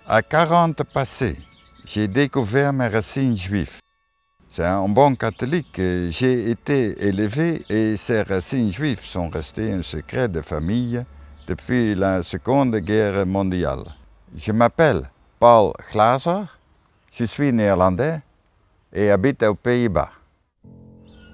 À 40 passés, j'ai découvert mes racines juives. C'est un bon catholique, j'ai été élevé et ces racines juives sont restées un secret de famille depuis la Seconde Guerre mondiale. Je m'appelle Paul Glaser, je suis néerlandais et habite aux Pays-Bas.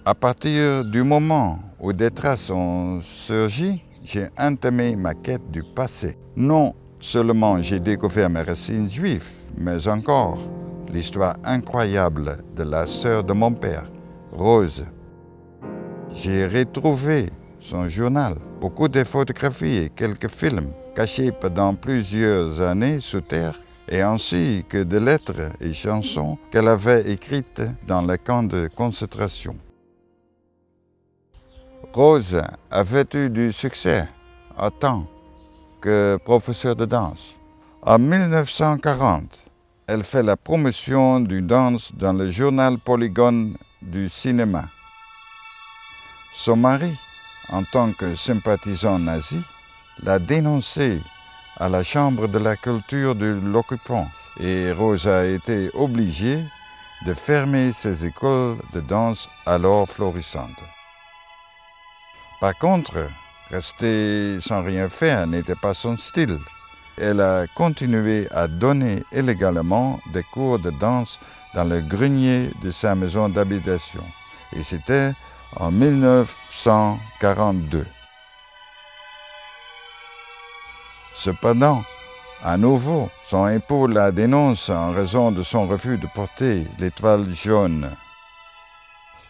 À partir du moment où des traces ont surgi, j'ai entamé ma quête du passé. Non seulement j'ai découvert mes racines juives, mais encore l'histoire incroyable de la sœur de mon père, Rose. J'ai retrouvé son journal, beaucoup de photographies et quelques films cachés pendant plusieurs années sous terre, et ainsi que des lettres et chansons qu'elle avait écrites dans les camps de concentration. Rose avait eu du succès en tant que professeur de danse. En 1940, elle fait la promotion d'une danse dans le journal Polygone du cinéma. Son mari, en tant que sympathisant nazi, l'a dénoncé à la Chambre de la culture de l'occupant et Rose a été obligée de fermer ses écoles de danse alors florissantes. Par contre, rester sans rien faire n'était pas son style. Elle a continué à donner illégalement des cours de danse dans le grenier de sa maison d'habitation. Et c'était en 1942. Cependant, à nouveau, son époux la dénonce en raison de son refus de porter l'étoile jaune.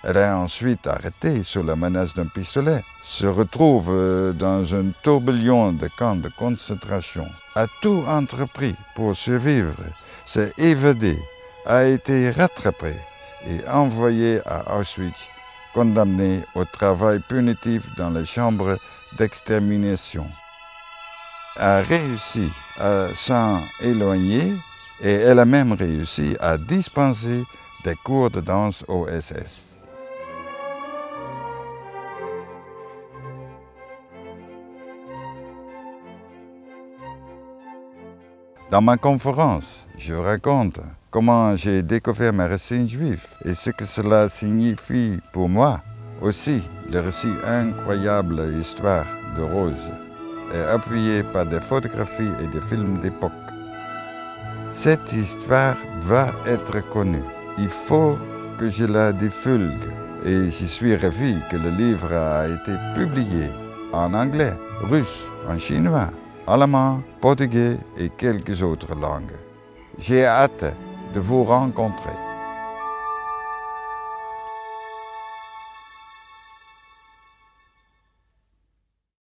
Elle est ensuite arrêtée sous la menace d'un pistolet, se retrouve dans un tourbillon de camps de concentration, a tout entrepris pour survivre, s'est évadée, a été rattrapée et envoyée à Auschwitz, condamnée au travail punitif dans les chambres d'extermination. A réussi à s'en éloigner et elle a même réussi à dispenser des cours de danse au SS. Dans ma conférence, je raconte comment j'ai découvert mes racines juives et ce que cela signifie pour moi. Aussi, le récit incroyable histoire de Rose est appuyé par des photographies et des films d'époque. Cette histoire doit être connue. Il faut que je la divulgue et je suis ravi que le livre a été publié en anglais, russe, en chinois, allemand, portugais et quelques autres langues. J'ai hâte de vous rencontrer.